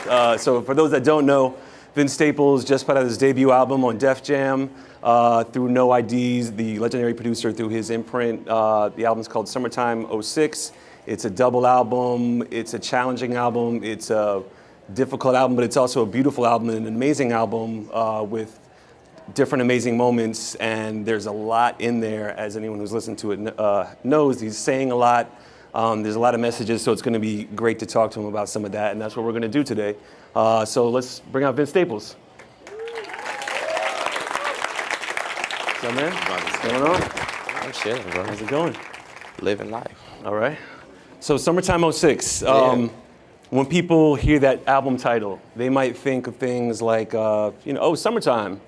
So for those that don't know, Vince Staples just put out his debut album on Def Jam through No IDs, the legendary producer through his imprint. The album's called Summertime '06. It's a double album. It's a challenging album. It's a difficult album, but it's also a beautiful album and an amazing album with different amazing moments. And there's a lot in there, as anyone who's listened to it knows. He's saying a lot. There's a lot of messages, so it's going to be great to talk to him about some of that, and that's what we're going to do today. So let's bring out Vince Staples. What's up, man? What's going on? I'm chilling, bro. How's it going? Living life. All right. So Summertime '06. When people hear that album title, they might think of things like, oh, summertime,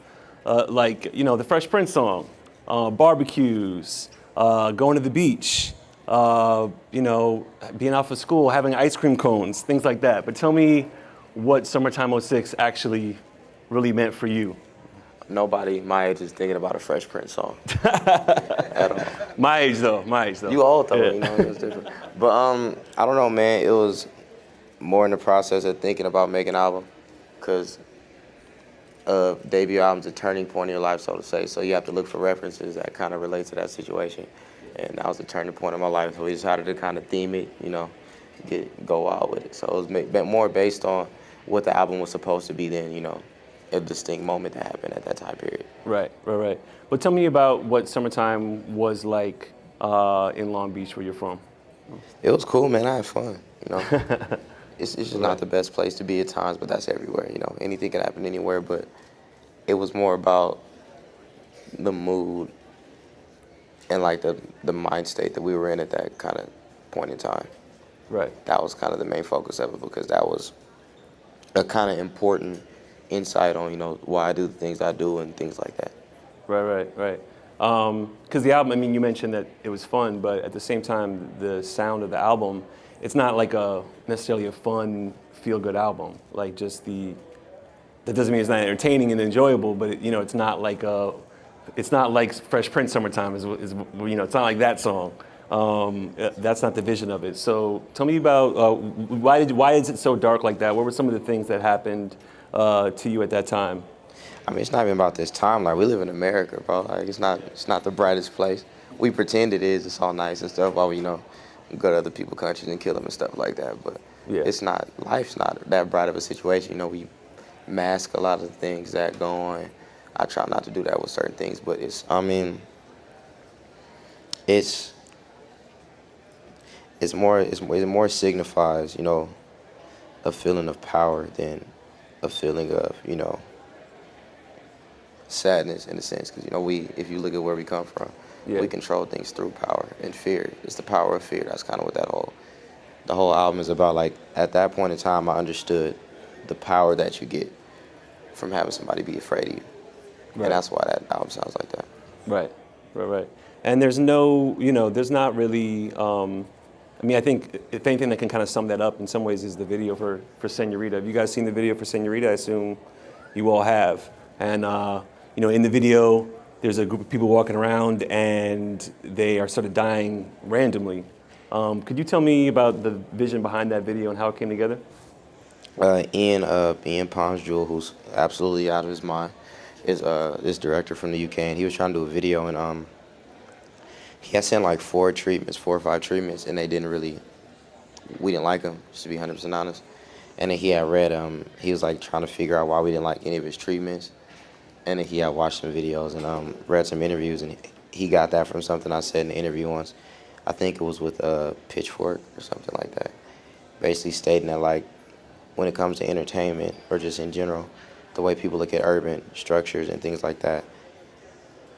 like, the Fresh Prince song, barbecues, going to the beach, being out for school, having ice cream cones, things like that. But tell me what Summertime '06 actually really meant for you. Nobody my age is thinking about a Fresh Prince song at all. My age though. You old though, Yeah. it was different. But I don't know, man. It was more in the process of thinking about making an album, because debut album's a turning point in your life, so to say. So you have to look for references that kind of relate to that situation. And that was the turning point in my life. So we decided to kind of theme it, go out with it. So it was more based on what the album was supposed to be than, a distinct moment that happened at that time period. Right. But tell me about what summertime was like in Long Beach, where you're from. It was cool, man. I had fun, It's just not the best place to be at times, but that's everywhere, Anything can happen anywhere, but it was more about the mood and like the mind state that we were in at that kind of point in time. Right. That was kind of the main focus of it, because that was a kind of important insight on, why I do the things I do and things like that. Right. Because the album, you mentioned that it was fun, but at the same time, the sound of the album, it's not like necessarily a fun, feel-good album. Like that doesn't mean it's not entertaining and enjoyable, but it's not like it's not like Fresh Prince Summertime is it's not like that song. That's not the vision of it. So tell me about why is it so dark like that? What were some of the things that happened to you at that time? It's not even about this time. Like, we live in America, bro. Like, it's not the brightest place. We pretend it is. It's all nice and stuff while we go to other people's countries and kill them and stuff like that. But It's not. Life's not that bright of a situation. We mask a lot of the things that go on. I try not to do that with certain things, but it more signifies, a feeling of power than a feeling of, sadness in a sense. Because, if you look at where we come from, we control things through power and fear. It's the power of fear. That's kind of what the whole album is about. Like, at that point in time, I understood the power that you get from having somebody be afraid of you. Right. And that's why that album sounds like that. Right. And there's no, there's not really, I think if anything that can kind of sum that up in some ways is the video for Señorita. Have you guys seen the video for Señorita? I assume you all have. And, in the video, there's a group of people walking around and they are sort of dying randomly. Could you tell me about the vision behind that video and how it came together? Ian Palms Jewell, who's absolutely out of his mind, is this director from the UK, and he was trying to do a video, and he had sent like 4 or 5 treatments, and we didn't like them, just to be 100% honest. And then he had read, he was like trying to figure out why we didn't like any of his treatments, and then he had watched some videos and read some interviews, and he got that from something I said in the interview once. I think it was with Pitchfork or something like that, basically stating that, like, when it comes to entertainment or just in general, the way people look at urban structures and things like that,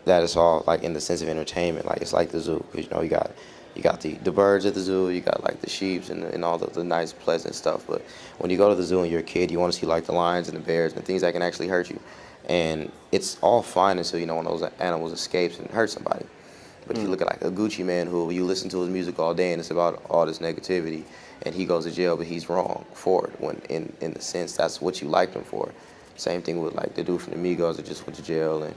that is all like in the sense of entertainment. Like, it's like the zoo, because you got the birds at the zoo, you got like the sheep and all the nice pleasant stuff. But when you go to the zoo and you're a kid, you want to see like the lions and the bears and things that can actually hurt you. And it's all fine until one of those animals escapes and hurts somebody. But you look at like a Gucci Man who you listen to his music all day and it's about all this negativity, and he goes to jail, but he's wrong for it, when in the sense that's what you liked him for. Same thing with like the dude from the Migos that just went to jail, and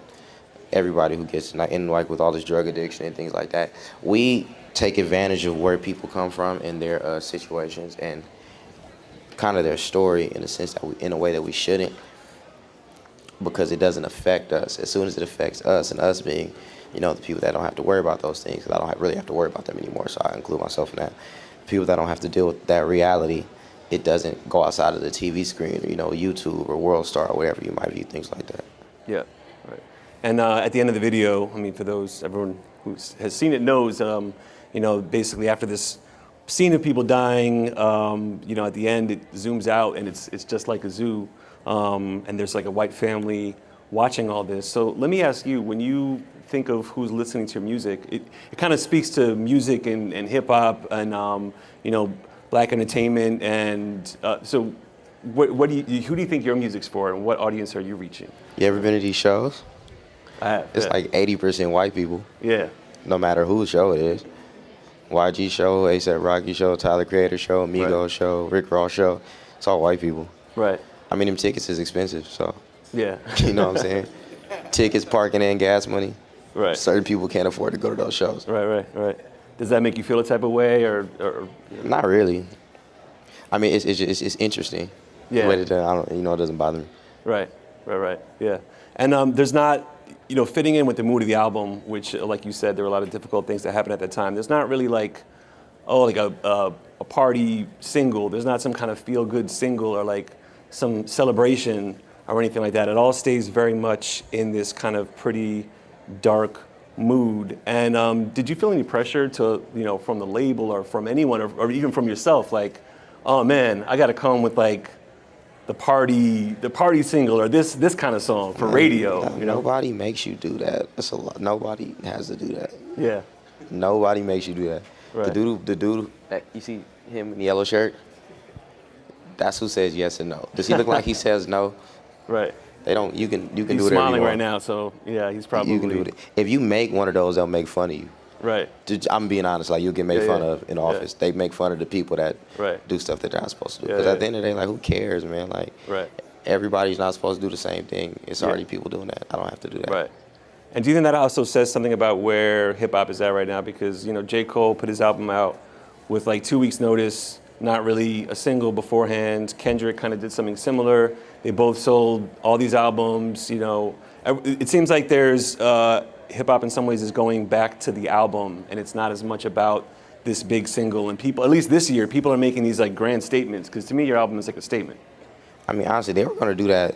everybody who gets in, like with all this drug addiction and things like that. We take advantage of where people come from in their situations, and kind of their story in a sense that in a way that we shouldn't, because it doesn't affect us. As soon as it affects us, and us being, the people that don't have to worry about those things, 'cause I don't really have to worry about them anymore, so I include myself in that. People that don't have to deal with that reality, it doesn't go outside of the TV screen or, YouTube or World Star or whatever you might view things like that. Yeah, right. And at the end of the video, I mean, for everyone who has seen it knows, basically after this scene of people dying, at the end it zooms out and it's just like a zoo, and there's like a white family watching all this. So let me ask you, when you think of who's listening to your music, it kind of speaks to music and hip hop and black entertainment, and so who do you think your music's for, and what audience are you reaching? You ever been to these shows? I have. It's like 80% white people, Yeah. no matter whose show it is. YG show, A$AP Rocky show, Tyler Creator show, Migos Right. show, Rick Ross show. It's all white people. Right. I mean, them tickets is expensive, so Yeah. you know what I'm saying? Tickets, parking, and gas money. Right. Certain people can't afford to go to those shows. Right. Does that make you feel a type of way, or Not really. I mean, it's interesting. Yeah. But it doesn't bother me. Right. Yeah. And there's not, fitting in with the mood of the album, which, like you said, there were a lot of difficult things that happened at that time. There's not really like a party single. There's not some kind of feel-good single or like some celebration or anything like that. It all stays very much in this kind of pretty dark mood. And did you feel any pressure to, from the label or from anyone or even from yourself, like, oh man, I got to come with like the party single or this kind of song for radio? Nobody makes you do that. That's a lot. Nobody has to do that. Yeah. Nobody makes you do that. Right. The dude that you see him in the yellow shirt, that's who says yes and no. Does he look like he says no? Right. They don't. You can He's do whatever smiling you want. right now, so yeah, he's probably. You can do it. If you make one of those, they'll make fun of you. Right. I'm being honest. Like, you'll get made fun of in the Yeah. office. They make fun of the people that Right. do stuff that they're not supposed to do. Yeah, Because yeah. at the end of the day, like, who cares, man? Like, Right. everybody's not supposed to do the same thing. It's Yeah. already people doing that. I don't have to do that. Right. And do you think that also says something about where hip hop is at right now? Because J. Cole put his album out with like 2 weeks notice, not really a single beforehand. Kendrick kind of did something similar. They both sold all these albums. It seems like there's hip hop in some ways is going back to the album, and it's not as much about this big single. And people, at least this year, people are making these like grand statements. Because to me, your album is like a statement. I mean, honestly, they were going to do that.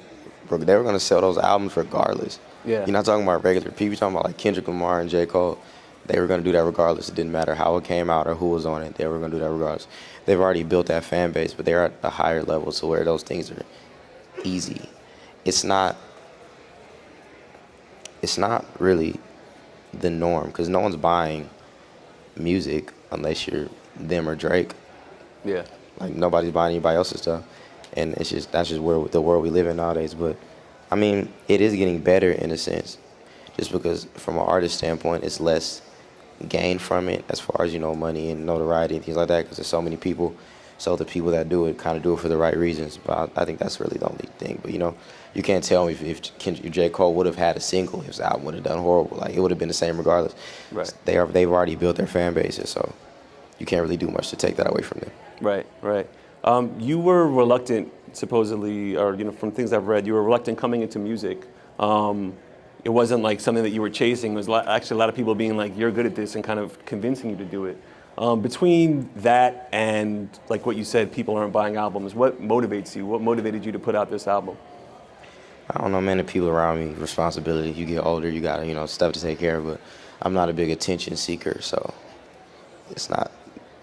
They were going to sell those albums regardless. Yeah. You're not talking about regular people. You're talking about like Kendrick Lamar and J. Cole. They were going to do that regardless. It didn't matter how it came out or who was on it. They were going to do that regardless. They've already built that fan base, but they're at a higher level to where those things are easy. It's not really the norm, because no one's buying music unless you're them or Drake. Yeah. Like, nobody's buying anybody else's stuff, and that's just where the world we live in nowadays. But I mean, it is getting better in a sense, just because from an artist standpoint, it's less gain from it as far as money and notoriety and things like that, because there's so many people. So the people that do it kind of do it for the right reasons. But I think that's really the only thing. But you can't tell me if J. Cole would have had a single, if his album would have done horrible. Like, it would have been the same regardless. Right. They've already built their fan bases, so you can't really do much to take that away from them. Right. You were reluctant, supposedly, or from things I've read, you were reluctant coming into music. It wasn't like something that you were chasing. It was actually a lot of people being like, "You're good at this," and kind of convincing you to do it. Between that and like what you said, people aren't buying albums. What motivates you? What motivated you to put out this album? I don't know, man. The people around me, responsibility. You get older, you got stuff to take care of. But I'm not a big attention seeker, so it's not.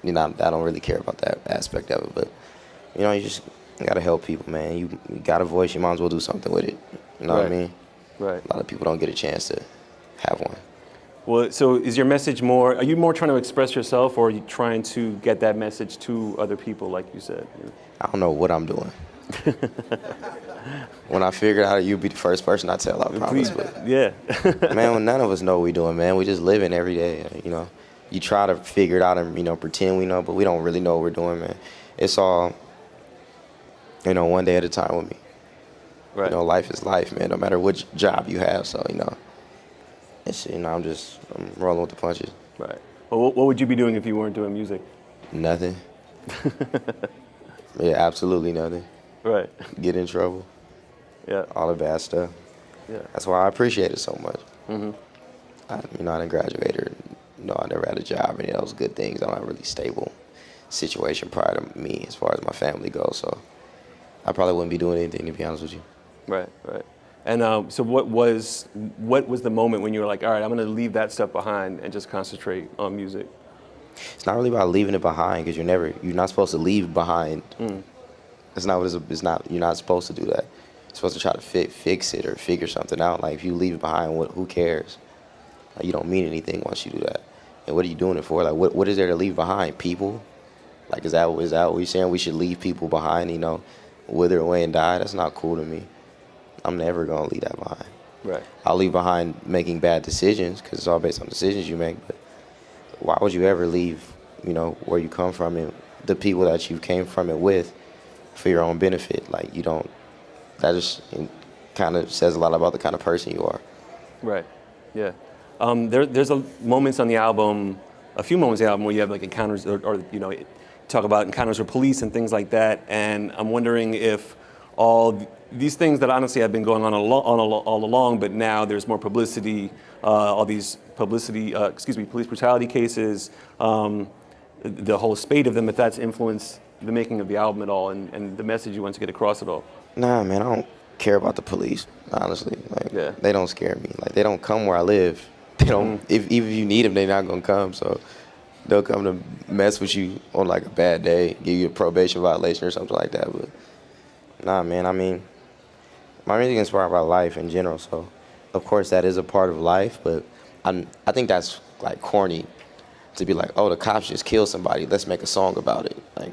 I don't really care about that aspect of it. But you just gotta help people, man. You got a voice, you might as well do something with it. You know what I mean? Right. A lot of people don't get a chance to have one. Well, so is your message more? Are you more trying to express yourself, or are you trying to get that message to other people, like you said? I don't know what I'm doing. When I figure out, you'll be the first person I tell, I promise. But, Yeah. man, none of us know what we're doing, man. We just living every day, You try to figure it out and, pretend we know, but we don't really know what we're doing, man. It's all, one day at a time with me. Right. Life is life, man, no matter which job you have. So, it's, I'm rolling with the punches. Right. Well, what would you be doing if you weren't doing music? Nothing. Yeah, absolutely nothing. Right. Get in trouble, Yeah. all the bad stuff. Yeah. That's why I appreciate it so much. Mm-hmm. I didn't graduate or, I never had a job or any of those good things. I'm not really stable situation prior to me as far as my family goes. So I probably wouldn't be doing anything, to be honest with you. Right. Right. And so what was the moment when you were like, all right, I'm going to leave that stuff behind and just concentrate on music? It's not really about leaving it behind because you're not supposed to leave behind. It's not what it's not. You're not supposed to do that. You're supposed to try to fix it or figure something out. Like if you leave it behind, who cares? Like, you don't mean anything once you do that. And what are you doing it for? Like what is there to leave behind? People? Like is that what you're saying? We should leave people behind? Wither away and die? That's not cool to me. I'm never gonna leave that behind. Right. I'll leave behind making bad decisions because it's all based on decisions you make. But why would you ever leave, where you come from and the people that you came from it with for your own benefit? Like you don't. That just kind of says a lot about the kind of person you are. Right. Yeah. There's moments on the album, a few moments on the album where you have like encounters or talk about encounters with police and things like that. And I'm wondering if all these things that honestly have been going on all along, but now there's more publicity, all these police brutality cases, the whole spate of them, if that's influenced the making of the album at all and the message you want to get across at all. Nah, man, I don't care about the police, honestly. Like, Yeah. They don't scare me. Like, they don't come where I live. They don't, even if you need them, they're not gonna come, so they'll come to mess with you on like a bad day, give you a probation violation or something like that, but nah, man, I mean, my music is inspired by life in general, so of course that is a part of life, but I think that's like corny to be like, oh, the cops just killed somebody, let's make a song about it. Like,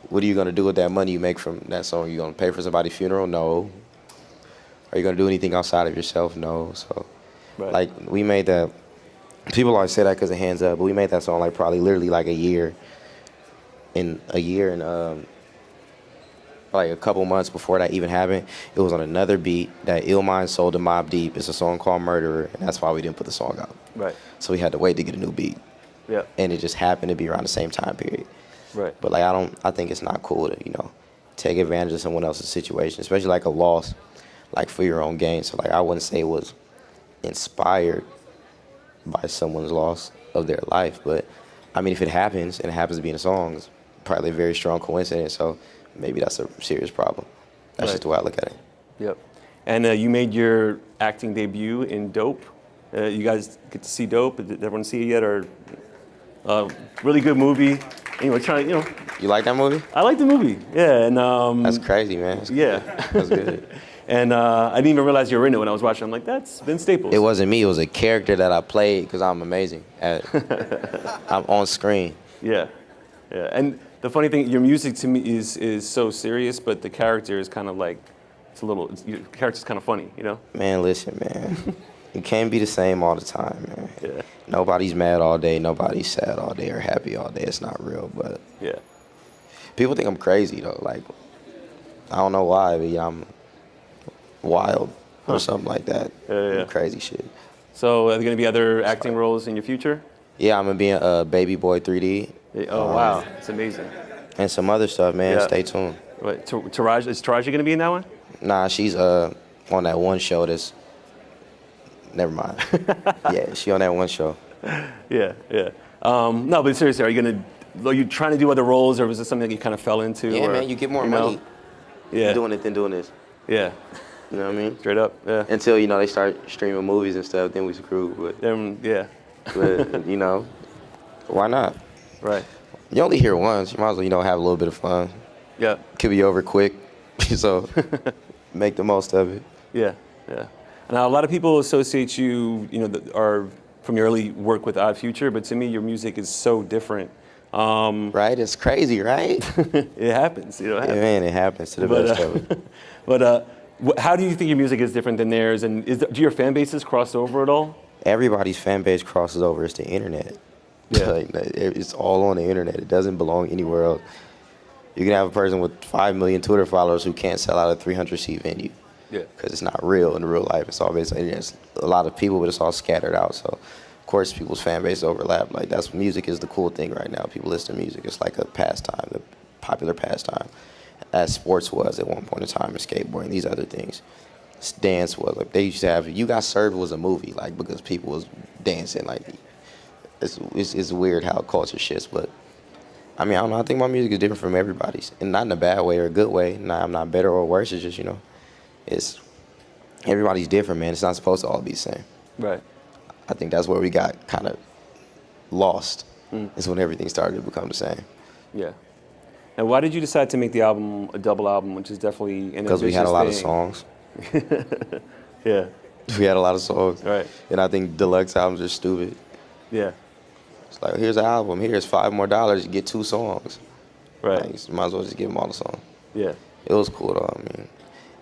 what are you gonna do with that money you make from that song? You gonna pay for somebody's funeral? No. Are you gonna do anything outside of yourself? No. So, Right. like, we made that. People always say that because of Hands Up, but we made that song like probably literally like a year and like a couple months before that even happened. It was on another beat that Illmind sold to Mobb Deep. It's a song called Murderer, and that's why we didn't put the song out. Right. So we had to wait to get a new beat, Yeah. and it just happened to be around the same time period. Right. But like I think it's not cool to take advantage of someone else's situation, especially like a loss, like for your own gain. So like I wouldn't say it was inspired by someone's loss of their life, but I mean if it happens and it happens to be in a song, it's probably a very strong coincidence. So maybe that's a serious problem. That's Right. just the way I look at it. Yep. And you made your acting debut in Dope. You guys get to see Dope? Did everyone see it yet? Or really good movie. Anyway, You like that movie? I like the movie. Yeah, and That's crazy, man. That's yeah. That's good. And I didn't even realize you were in it when I was watching. I'm like, that's Vince Staples. It wasn't me. It was a character that I played because I'm amazing at. I'm on screen. Yeah, yeah. And the funny thing, your music to me is so serious, but the character is kind of like your character's kind of funny, Man, listen, man. You can't be the same all the time, man. Yeah. Nobody's mad all day. Nobody's sad all day or happy all day. It's not real, but Yeah. people think I'm crazy though. Like, I don't know why, but yeah, I'm wild or something like that. Yeah. Crazy shit. So are there going to be other acting roles in your future? Yeah, I'm gonna be in Baby Boy 3D. Oh, wow. It's amazing. And some other stuff, man. Yeah. Stay tuned. What, Taraji, is Taraji going to be in that one? Nah, she's on that one show that's. Never mind. Yeah, she on that one show. Yeah. No, but seriously, are you trying to do other roles, or was this something that you kind of fell into? Yeah, or, man, you get more money Yeah. doing it than doing this. Yeah. You know what I mean? Straight up. Yeah. Until, they start streaming movies and stuff, then we screwed. Yeah. But, why not? Right. You only hear once. You might as well, have a little bit of fun. Yeah. Could be over quick. So make the most of it. Yeah. Now, a lot of people associate you, that are from your early work with Odd Future, but to me, your music is so different. Right? It's crazy, right? It happens, Yeah, man, it happens to the best of it. But how do you think your music is different than theirs? And do your fan bases cross over at all? Everybody's fan base crosses over. It's the internet. Yeah. Like, it's all on the internet. It doesn't belong anywhere else. You can have a person with 5 million Twitter followers who can't sell out a 300-seat venue. Yeah. Because it's not real in real life. It's all based on the internet. It's a lot of people, but it's all scattered out. So, of course, people's fan base overlap. Like, music is the cool thing right now. People listen to music. It's like a pastime. popular pastime, as sports was at one point in time, and skateboarding, these other things. Dance was like they used to have. You Got Served was a movie, like because people was dancing. Like it's weird how culture shifts, but I mean I don't know. I think my music is different from everybody's, and not in a bad way or a good way. I'm not better or worse. It's just it's everybody's different, man. It's not supposed to all be the same. Right. I think that's where we got kind of lost. Is when everything started to become the same. Yeah. And why did you decide to make the album a double album, which is definitely an Because we had a lot of thing? songs. Yeah. We had a lot of songs. Right. And I think deluxe albums are stupid. Yeah. It's like, here's an album. Here's $5 more. You get 2 songs. Right. Like, you might as well just give them all the songs. Yeah. It was cool though. I mean,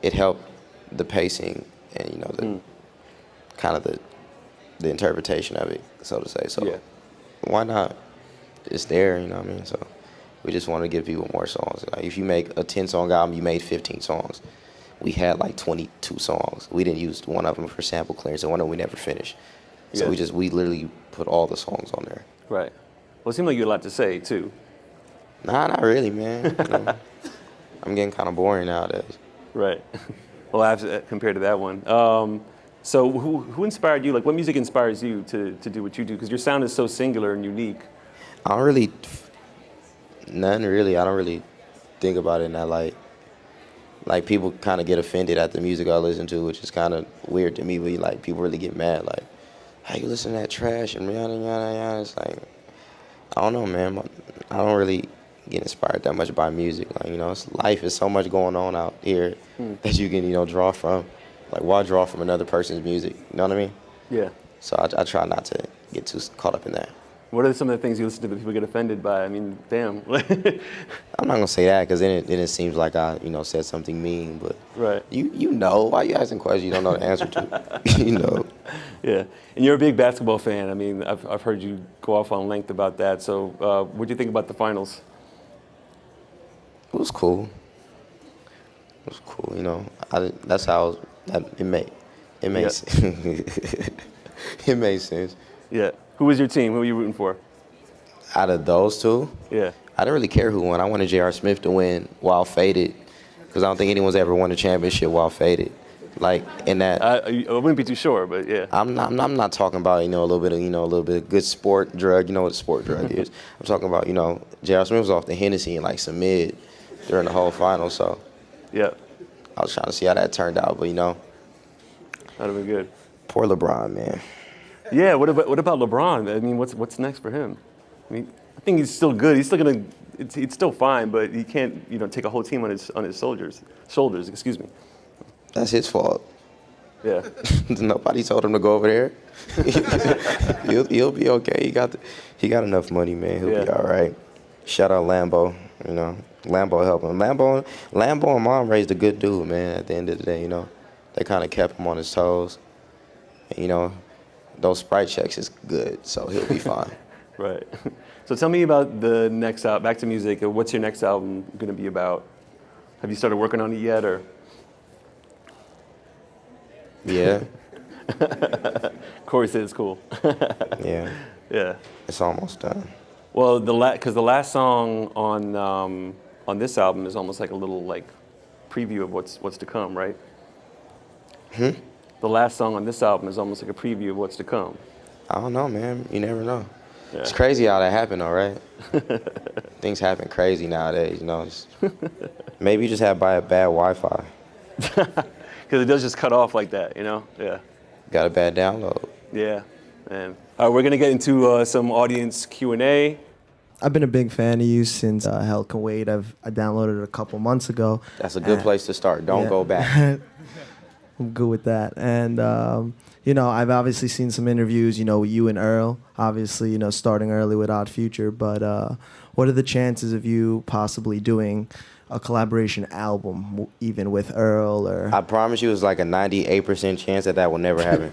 it helped the pacing and the kind of the interpretation of it, so to say. So Yeah. why not? It's there, you know what I mean? So we just want to give people more songs. Like if you make a 10-song album, you made 15 songs. We had like 22 songs. We didn't use one of them for sample clearance, and one of them we never finished. So Yeah. we literally put all the songs on there. Right. Well, it seemed like you had a lot to say, too. Nah, not really, man. I'm getting kind of boring nowadays. Right. Well, compared to that one. So who inspired you? Like, what music inspires you to do what you do? Because your sound is so singular and unique. None really. I don't really think about it in that light. Like, people kind of get offended at the music I listen to, which is kind of weird to me, but like, people really get mad. Like, how you listen to that trash and yada, yada, yada. It's like, I don't know, man. I don't really get inspired that much by music. Like, life is so much going on out here that you can, draw from. Like, why draw from another person's music? You know what I mean? Yeah. So I try not to get too caught up in that. What are some of the things you listen to that people get offended by? I mean, damn. I'm not gonna say that because then it seems like I, said something mean. But Right. you know, why you asking questions you don't know the answer to? Yeah. And you're a big basketball fan. I mean, I've heard you go off on length about that. So what do you think about the finals? It was cool. It was cool. That's how it made it made sense. Yeah. Who was your team? Who were you rooting for? Out of those two, Yeah. I didn't really care who won. I wanted J.R. Smith to win while faded, because I don't think anyone's ever won a championship while faded. Like in that, I wouldn't be too sure, but yeah. I'm not talking about a little bit of good sport drug. You know what a sport drug is. I'm talking about J.R. Smith was off the Hennessy and like some mid during the whole final. So Yeah. I was trying to see how that turned out, but That'd have been good. poor LeBron, man. Yeah. What about LeBron? I mean, what's next for him? I mean, I think he's still good. He's still gonna. It's still fine, but he can't take a whole team on his shoulders. Excuse me. That's his fault. Yeah. Nobody told him to go over there. He'll be okay. He got enough money, man. He'll be all right. Shout out Lambo. Lambo helped him. Lambo and Mom raised a good dude, man. At the end of the day, they kind of kept him on his toes. And, those Sprite checks is good, so he'll be fine. Right. So tell me about the next album. Back to music. What's your next album going to be about? Have you started working on it yet, or? Yeah. Corey said it's cool. Yeah. Yeah. It's almost done. Well, because the last song on this album is almost like a little preview of what's to come, right? The last song on this album is almost like a preview of what's to come. I don't know, man. You never know. Yeah. It's crazy how that happened, though, right? Things happen crazy nowadays, Maybe you just have bad Wi-Fi. Because it does just cut off like that, Yeah. Got a bad download. Yeah. And all right, we're gonna get into some audience Q&A. I've been a big fan of you since Hell Can Wait. I downloaded it a couple months ago. That's a good place to start. Don't go back. I'm good with that. And, I've obviously seen some interviews, with you and Earl, obviously, starting early with Odd Future. But what are the chances of you possibly doing a collaboration album, even with Earl? Or I promise you it's like a 98% chance that will never happen.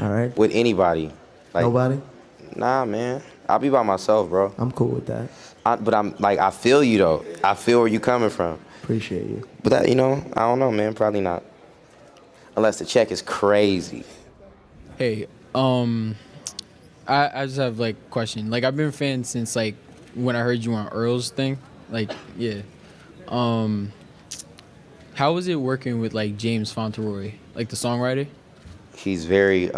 All right. With anybody. Nobody? Nah, man. I'll be by myself, bro. I'm cool with that. But I feel you, though. I feel where you coming from. Appreciate you. But that, I don't know, man. Probably not. Unless the check is crazy. Hey, I just have a question. I've been a fan since when I heard you on Earl's thing. Like, yeah. How was it working with like James Fauntleroy, like the songwriter? He's very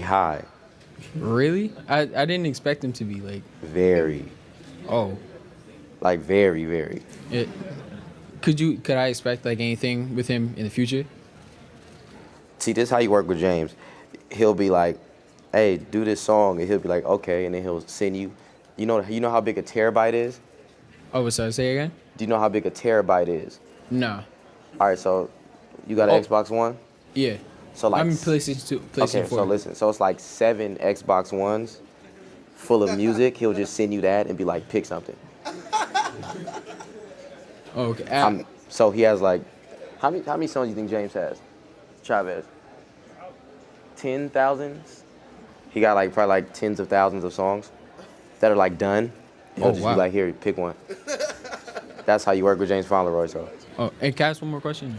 high, Really? I didn't expect him to be like. very, Oh. like very, very. It, could I expect like anything with him in the future? See, this is how you work with James. He'll be like, "Hey, do this song," and he'll be like, "Okay," and then he'll send you. You know how big a terabyte is? Oh, sorry, say again? Do you know how big a terabyte is? No. All right, so you got an Oh. Xbox One? Yeah. So like I'm in PlayStation 2, PlayStation okay, 4. so listen, so it's like 7 Xbox Ones full of music. He'll just send you that and be like, "Pick something." Oh, okay. So he has like, how many songs do you think James has? Chavez. 10,000. He got like probably like tens of thousands of songs that are like done. And he'll just wow. be like, "Here, pick one." That's how you work with James Fauntleroy. So Oh, and can I ask one more question?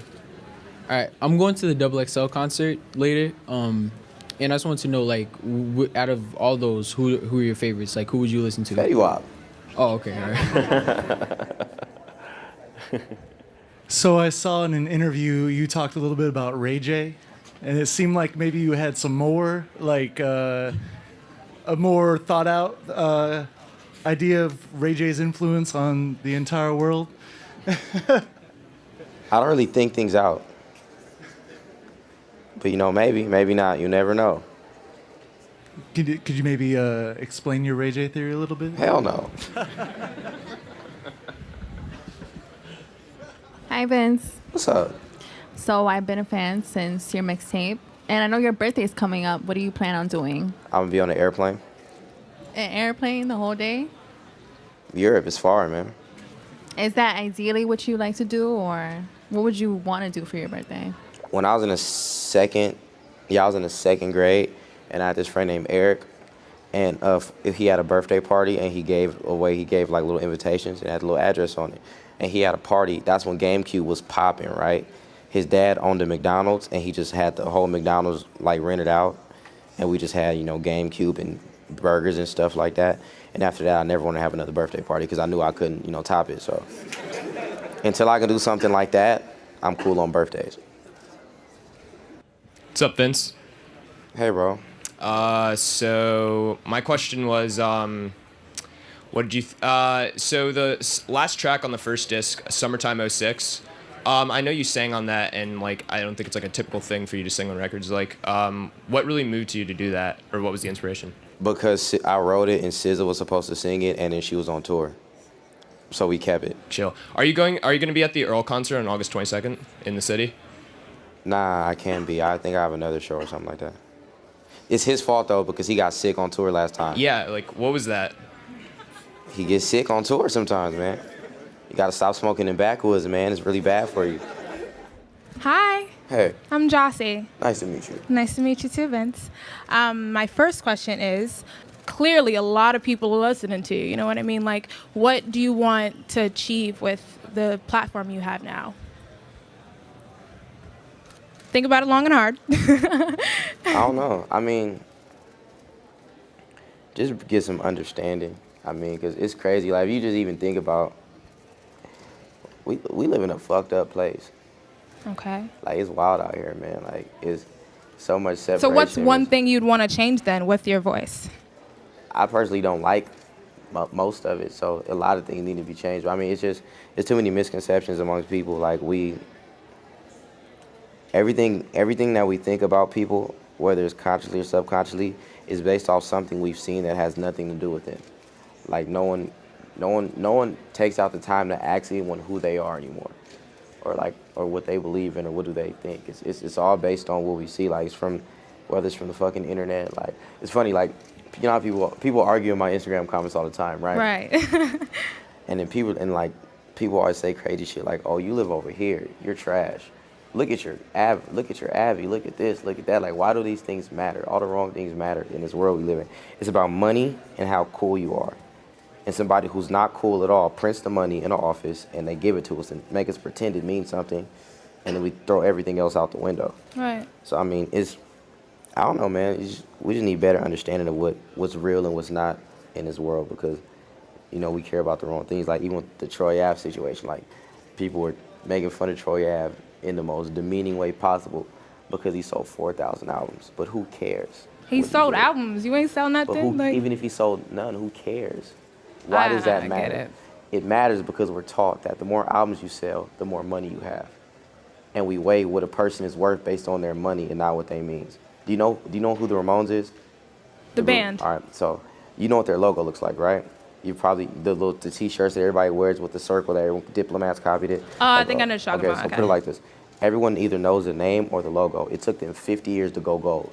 All right, I'm going to the Double XL concert later. And I just want to know, like, out of all those, who are your favorites? Like, who would you listen to? Fetty Wap. Oh, okay, all right. So I saw in an interview you talked a little bit about Ray J, and it seemed like maybe you had some more, like a more thought out idea of Ray J's influence on the entire world. I don't really think things out. But maybe not. You never know. Could you maybe explain your Ray J theory a little bit? Hell no. Hi, Vince. What's up? So I've been a fan since your mixtape, and I know your birthday's coming up. What do you plan on doing? I'm gonna be on an airplane. An airplane the whole day? Europe is far, man. Is that ideally what you like to do, or what would you want to do for your birthday? When I was in the second grade, and I had this friend named Eric, and he had a birthday party, and he gave like little invitations and had a little address on it, and he had a party. That's when GameCube was popping, right? His dad owned a McDonald's, and he just had the whole McDonald's like rented out, and we just had GameCube and burgers and stuff like that. And after that, I never want to have another birthday party because I knew I couldn't top it. So until I can do something like that, I'm cool on birthdays. What's up, Vince? Hey, bro. So my question was, what did you? So the last track on the first disc, "Summertime '06." I know you sang on that, and like I don't think it's like a typical thing for you to sing on records. Like, what really moved you to do that, or what was the inspiration? Because I wrote it and SZA was supposed to sing it, and then she was on tour, so we kept it. Chill. Are you going to be at the Earl concert on August 22nd in the city? Nah, I can't be. I think I have another show or something like that. It's his fault though because he got sick on tour last time. Yeah. Like, what was that? He gets sick on tour sometimes, man. You gotta stop smoking in backwoods, man. It's really bad for you. Hi, Hey, I'm Jossie. nice to meet you. Nice to meet you too, Vince. My first question is, clearly a lot of people are listening to you, you know what I mean? Like, what do you want to achieve with the platform you have now? Think about it long and hard. I don't know. I mean, just get some understanding. I mean, because it's crazy. Like, if you just even think about, we live in a fucked up place. Okay. Like, it's wild out here, man. Like, it's so much separation. So what's one thing you'd want to change then with your voice? I personally don't like most of it, so a lot of things need to be changed. But, I mean, it's too many misconceptions amongst people. Like, everything that we think about people, whether it's consciously or subconsciously, is based off something we've seen that has nothing to do with it. Like, no one takes out the time to ask anyone who they are anymore, or what they believe in, or what do they think. It's all based on what we see. Like, whether it's from the fucking internet. Like, it's funny. Like, how people argue in my Instagram comments all the time, right? Right. And then people always say crazy shit like, "Oh, you live over here. You're trash. Look at your Abby. Look at this. Look at that." Like, why do these things matter? All the wrong things matter in this world we live in. It's about money and how cool you are. And somebody who's not cool at all prints the money in an office and they give it to us and make us pretend it means something, and then we throw everything else out the window. Right. So I mean, I don't know, man. We just need better understanding of what's real and what's not in this world, because you know, we care about the wrong things. Like even with the Troy Ave situation, like people were making fun of Troy Ave in the most demeaning way possible because he sold 4,000 albums. But who cares? He what sold did? albums. You ain't sell But nothing. even if he sold none, who cares? Why does that I matter? get it. It matters because we're taught that the more albums you sell, the more money you have. And we weigh what a person is worth based on their money and not what they means. Do you know who the Ramones is? The band. All right, so you know what their logo looks like, right? You probably the t-shirts that everybody wears with the circle that diplomats copied it. I think I know what you're talking okay, about. so Okay. put it like this: everyone either knows the name or the logo. It took them 50 years to go gold,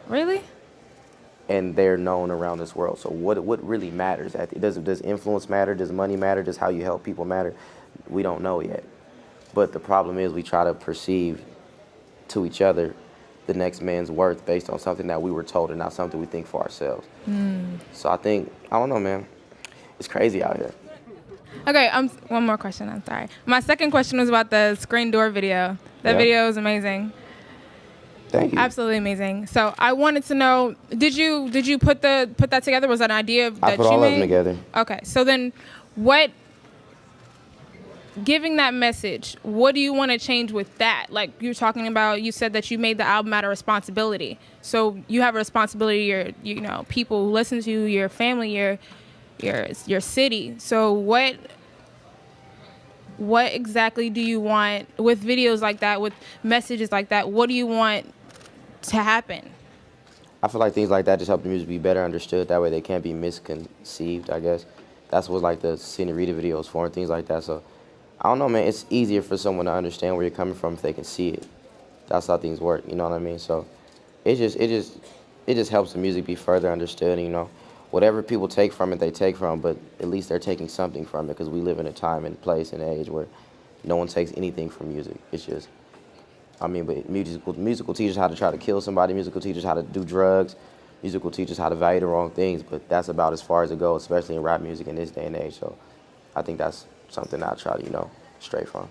Really? and they're known around this world. So what really matters? Does influence matter? Does money matter? Does how you help people matter? We don't know yet. But the problem is we try to perceive to each other the next man's worth based on something that we were told and not something we think for ourselves. So I don't know, man. It's crazy out here. Okay, one more question. I'm sorry. My second question was about the screen door video. That Yeah. video is amazing. Thank you. Absolutely amazing. So I wanted to know, did you put that together? Was that an idea that I put you all made? of them together. Okay. So then giving that message, what do you want to change with that? Like you're talking about, you said that you made the album out of responsibility. So you have a responsibility to your, people who listen to you, your family, your city. So what exactly do you want with videos like that, with messages like that? What do you want to happen? I feel like things like that just help the music be better understood. That way they can't be misconceived, I guess. That's what like the Senorita videos for and things like that. So I don't know, man. It's easier for someone to understand where you're coming from if they can see it. That's how things work. You know what I mean? So it just helps the music be further understood. And, whatever people take from it, they take from. But at least they're taking something from it because we live in a time and place and age where no one takes anything from music. It's just, but musical teachers how to try to kill somebody. Musical teachers how to do drugs. Musical teachers how to value the wrong things. But that's about as far as it goes, especially in rap music in this day and age. So I think that's something I try to, stray from.